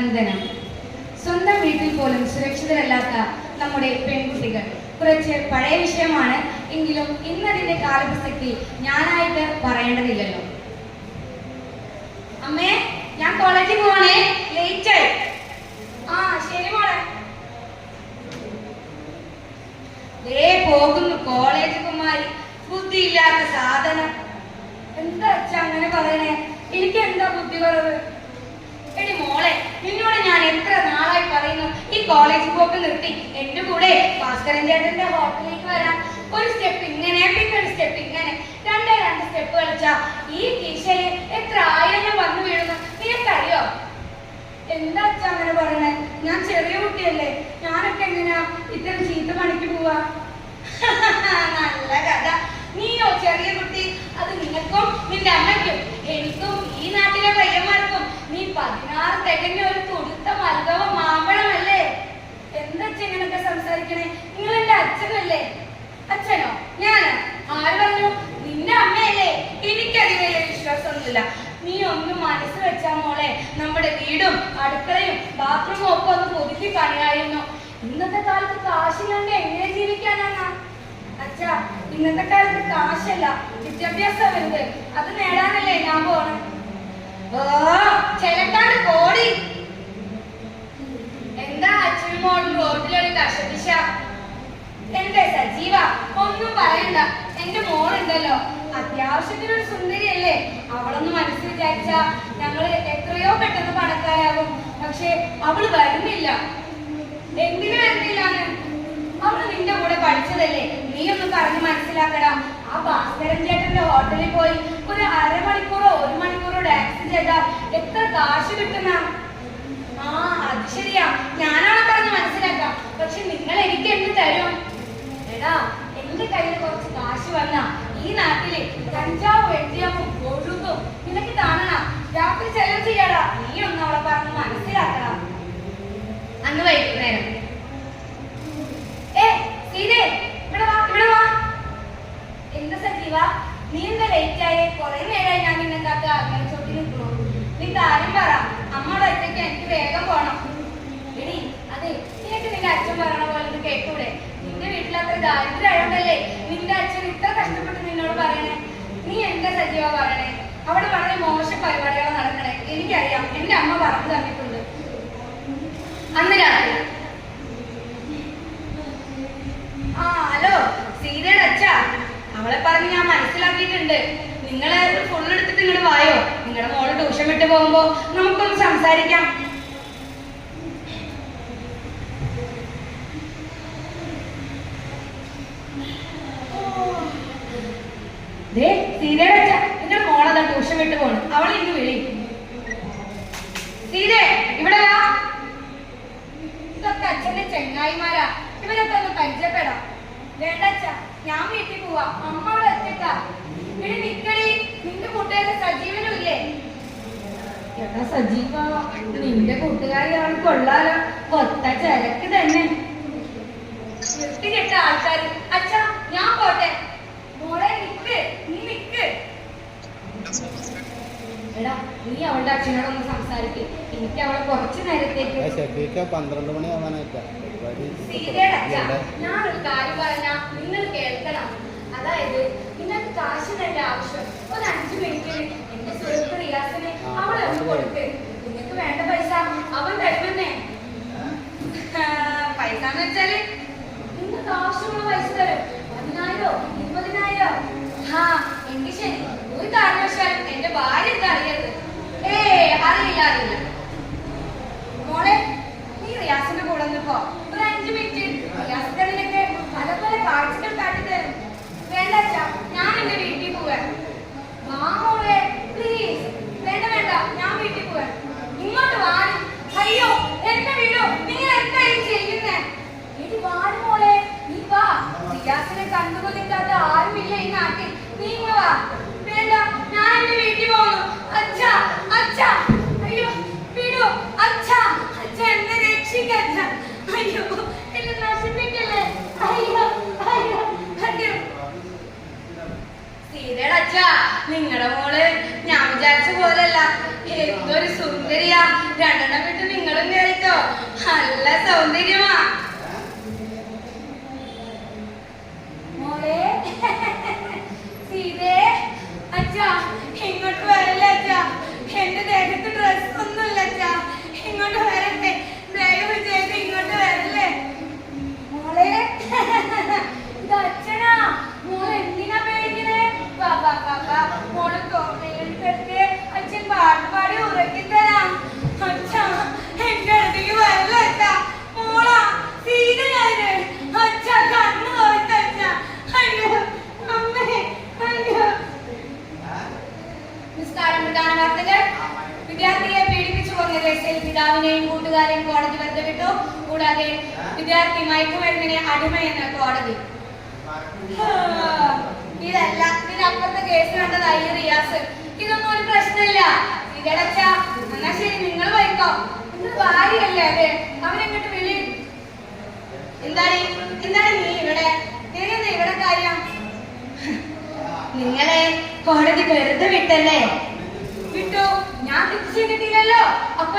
വന്ദനം. സ്വന്തം വീട്ടിൽ പോലും സുരക്ഷിതരല്ലാത്ത നമ്മുടെ പെൺകുട്ടികൾ കുറച്ച് പഴയ വിഷയമാണ്. എങ്കിലും ഇന്നതിന്റെ കാലപ്രസക്തി ഞാനായിട്ട് പറയേണ്ടതില്ലല്ലോ. അമ്മേ, ഞാൻ കോളേജിൽ പോവാണേ, ലേറ്റ് ആയി. ആ ശരി മോളെ. പോകുന്നു കോളേജ് കുമാരി, ബുദ്ധിയില്ലാത്ത സാധനം. എന്താ അച്ഛാ അങ്ങനെ പറയണേ? എനിക്ക് എന്താ ബുദ്ധി കുറവ്? എടി മോളെ, നിന്നോട് ഞാൻ എത്ര നാളായി പറയുന്നു ഈ കോളേജ് പോക്ക് നിർത്തി എന്റെ കൂടെ ഭാസ്കരൻ ചേട്ടന്റെ ഹോട്ടലിലേക്ക് വരാൻ. ഒരു സ്റ്റെപ്പ് ഇങ്ങനെ, പിന്നെ ഒരു സ്റ്റെപ്പ് ഇങ്ങനെ, രണ്ട് സ്റ്റെപ്പ് കളിച്ചാ ഈ കീശയിൽ എത്ര ആയിരങ്ങൾ വന്നു വീഴുന്നു നിനക്കറിയോ? എന്താ അച്ഛാ അങ്ങനെ പറയണേ? ഞാൻ ചെറിയ കുട്ടിയല്ലേ, ഞാനൊക്കെ എങ്ങനെയാ ഇത്തരം ചീത്ത പണിക്ക് പോവാ? നല്ല കഥ. നീയോ ചെറിയ കുട്ടി? അത് നിനക്കും നിന്റെ അമ്മയ്ക്കും എനിക്കും ഈ നാട്ടിലെ പയ്യന്മാർക്കും നീ 16 തികഞ്ഞ ഒരു തുടുത്ത മൽഗവ മാമ്പഴമല്ലേ? എന്താ ഇങ്ങനൊക്കെ സംസാരിക്കണേ? നിങ്ങൾ എന്റെ അച്ഛനല്ലേ? അച്ഛനോ? ഞാനോ? ആര് പറഞ്ഞു? നിന്റെ അമ്മയല്ലേ? എനിക്കതിൽ വലിയ വിശ്വാസമൊന്നുമില്ല. നീ ഒന്ന് മനസ്സ് വെച്ചാ മോളെ, നമ്മുടെ വീടും അടുക്കളയും ബാത്റൂമും ഒക്കെ ഒന്ന് പുതുക്കി പണിയായിരുന്നു. ഇന്നത്തെ കാലത്ത് കാശില്ലാണ്ട് എങ്ങനെ ജീവിക്കാനാണ് അച്ഛാ? ഇന്നത്തെ കാലത്ത് കാശല്ല, വിദ്യാഭ്യാസം വരുന്നത്. അത് നേടാനല്ലേ ഞാൻ പോണം. ഓ ചെലക്കാണ്ട് കോടി. എന്താ അച്ഛനും മോളും റോഡിലൊരു കഷദിശ? എന്റെ സജീവ, ഒന്നും പറയണ്ട. എന്റെ മോളുണ്ടല്ലോ, അത്യാവശ്യത്തിനൊരു സുന്ദരിയല്ലേ? അവളൊന്ന് മനസ്സിൽ വിചാരിച്ചാ ഞങ്ങള് എത്രയോ പെട്ടെന്ന് പണക്കാരാകും. പക്ഷെ അവള് വരുന്നില്ല. എന്തിനു വരുന്നില്ലാന്ന്? അവള് നിന്റെ കൂടെ പഠിച്ചതല്ലേ? നീ ഒന്ന് പറഞ്ഞ് മനസ്സിലാക്കടാ. ആ ഭാസ്കരൻ ചേട്ടന്റെ ഹോട്ടലിൽ പോയി ഒരു അരമണിക്കൂറോ 1 മണിക്കൂറോ ഡാൻസ് ചെയ്താ എത്ര കാശ് കിട്ടുന്ന? ആ അത് ശരിയാ, ഞാനാണ് പറഞ്ഞ് മനസ്സിലാക്കാം. പക്ഷെ നിങ്ങൾ എനിക്ക് എന്ത് തരും? എടാ, എന്റെ കയ്യിൽ കുറച്ച് കാശ് വന്നാ ഈ നാട്ടില് കഞ്ചാവ് വെട്ടിയപ്പും ഒഴുകും. നിനക്ക് കാണണം. രാത്രി ചെലവ് ചെയ്യാടാ. നീ ഒന്ന് അവളെ പറഞ്ഞ് മനസ്സിലാക്കണം. അന്ന് വൈകുന്നേരം എന്താ സജീവ, നീ എന്താ ലേറ്റ് ആയേ? കുറെ നേരമായി ഞാൻ നിന്നെ കാത്ത് അങ്ങനെ ചൊട്ടി നിൽക്കണു. നീ കാര്യം പറ. അമ്മയുടെ ഒറ്റയ്ക്ക് എനിക്ക് വേഗം പോണം. എടി അതെ, നിനക്ക് നിന്റെ അച്ഛൻ പറയണ പോലെ ഒന്ന് കേട്ടൂടെ? നിന്റെ വീട്ടിൽ അത്ര ദാരിദ്ര്യമായോണ്ടല്ലേ നിന്റെ അച്ഛൻ ഇത്ര കഷ്ടപ്പെട്ട് നിന്നോട് പറയണേ? നീ എന്താ സജീവ പറയണേ? അവിടെ വളരെ മോശം പരിപാടികൾ നടക്കണേ. എനിക്കറിയാം, എന്റെ അമ്മ പറഞ്ഞു തന്നിട്ടുണ്ട്. അന്ന് രാത്രി ഹലോ, സീതയുടെ അച്ഛാ, അവളെ പറഞ്ഞ് ഞാൻ മനസ്സിലാക്കിയിട്ടുണ്ട്. നിങ്ങളെ ഫുള്ള് എടുത്തിട്ട് ഇങ്ങോട്ട് വായോ. നിങ്ങളുടെ മോള് ട്യൂഷൻ വിട്ട് പോകുമ്പോ നമുക്കൊന്ന് സംസാരിക്കാം. സീതയുടെ അച്ഛാ, നിങ്ങളുടെ മോളതാ ട്യൂഷൻ വിട്ട് പോണു. അവൾ ഇന്ന് വിളി. സീതേ, ഇവിടെ വാ. ഇതൊക്കെ അച്ഛന്റെ ചെങ്ങായിമാരാ. ഇവരൊക്കെ ഒന്ന് പരിചയപ്പെടാം. വേണ്ട അച്ഛാ, ഞാൻ വീട്ടിൽ പോവാ. അമ്മ അവിടെ ഒറ്റക്കാ. ഇവിടെ നിക്കടി. നിന്റെ കൂട്ടുകാരൻ സജീവനും ഇല്ലേ? എടാ സജീവ, നിന്റെ കൂട്ടുകാരിയാണ്. കൊള്ളാലോ, കൊത്ത ചരക്ക് തന്നെ. നിർത്തികെട്ട ആൾക്കാര്. അച്ഛാ, ഞാൻ പോട്ടെ. മോളെ നിക്ക്, നീ നിക്ക്. എടാ, നീ അവളുടെ അച്ഛനോടൊന്ന് സംസാരിക്ക്. എനിക്ക് അവളെ കുറച്ചു നേരത്തേക്ക് 12 മണിയാവാനായിട്ടാ. ഞാനൊരു കാര്യം പറഞ്ഞാ നിങ്ങൾ കേൾക്കണം. അതായത് നിങ്ങൾക്ക് കാശ് തന്നെ ആവശ്യം. ഒരു 5 മിനിറ്റിൽ എന്റെ സുഹൃത്ത് റിയാസിനെ അവളെ ഒന്ന് കൊടുക്ക്. നിങ്ങൾക്ക് വേണ്ട പൈസ അവൻ തരുമെന്നേ. പൈസ എന്ന് വെച്ചാല് നിങ്ങൾക്ക് ആവശ്യമുള്ള പൈസ തരും. 10,000 20,000. ആ എങ്കിൽ ശരി. ഒരു കാരണവശാലും എന്റെ ഭാര്യ എന്താ അറിയരുത്. അറിയില്ല. മോളെ, നീ റിയാസിന്റെ കൂടെ ഒന്ന് പോ. ഒരു 5 മിനിറ്റ്. റിയാസിന്റെ നിനക്ക് പല പല കാഴ്ചകൾ കാട്ടിത്തരും. വേണ്ട അച്ഛാ, ഞാൻ എന്റെ വീട്ടിൽ പോവാ. വാ മോളെ, പ്ലീസ്. വേണ്ട, ഞാൻ വീട്ടിൽ പോവാ. ഇങ്ങോട്ട് വാടി. അയ്യോ, എന്റെ വീടോ, നിങ്ങൾ എന്തായാലും ചെയ്യുന്നേ? ഇത് വാടി മോളെ, നീ വാ. റിയാസിനെ കണ്ടുകൊണ്ടിരിക്കാത്ത ആരുമില്ല ഈ നാട്ടിൽ. നീ വാ. വേണ്ട, ഞാൻ എന്റെ വീട്ടിൽ പോകുന്നു. അച്ഛാ, അയ്യോ വിടൂ. അച്ഛാ, എന്നെ രക്ഷിക്കച്ഛ. അയ്യോ, എന്നെ നശിപ്പിക്കല്ലേ. അയ്യോ. സീതയുടെ അച്ഛാ, നിങ്ങളുടെ മോള് ഞാൻ വിചാരിച്ച പോലെയല്ല. എന്തൊരു സുന്ദരിയാ. 2 വിട്ട് നിങ്ങൾ സൗന്ദര്യമാ. മോളെ സീതേ, അച്ഛാ ഇങ്ങോട്ട് വരല്ലേ അച്ഛാ, എന്റെ ദേഹത്ത് ഡ്രസ് ഒന്നുമില്ല അച്ഛാ, ഇങ്ങോട്ട് വരട്ടെ, ദയവ് ചെയ്ത് ഇങ്ങോട്ട് വരല്ലേ. മോളെ ഇത് അച്ഛനാ. മോള് എന്തിനാ പേടിക്കണേ? മോള് തോന്നിയെടുത്ത് അച്ഛൻ പാട്ട് പാടി ഉറക്കി തരാം. അച്ഛാ എന്റെ അടുത്തേക്ക് വരല്ല അച്ഛാ. മോളാ സീതയായത്. അച്ഛാ കണ്ണു തോറ്റ അച്ഛാ. അയ്യോ അമ്മേ, അയ്യോ. നിസ്കാരം പ്രധാന വാർത്തകൾ. വിദ്യാർത്ഥിയെ പീഡിപ്പിച്ചു കൊന്ന കേസിൽ പിതാവിനെയും കൂട്ടുകാരെയും കോടതി വെറുതെ വിട്ടു. കൂടാതെ വിദ്യാർത്ഥി മയക്കുമരുന്നിനെ അടിമയെന്ന് കോടതി. ഇതല്ല, ഇതിനപ്പുറത്തെ കേസ് കണ്ടതായി റിയാസ്. ഇതൊന്നും ഒരു പ്രശ്നമില്ല. ഇതടച്ച എന്നാ ശരി, നിങ്ങൾ വയ്ക്കോ. നിങ്ങൾ ഭാര്യയല്ലേ അതെ, അവരെങ്ങോട്ട് വിളി. എന്താണ് നീ ഇവിടെ? നിനക്കെന്താ ഇവിടെ കാര്യം? നിങ്ങളെ കോടതി വെറുതെ വിട്ടല്ലേ? വിട്ടു. ഞാൻ തിരിച്ചു കിട്ടിയില്ലല്ലോ. അപ്പൊ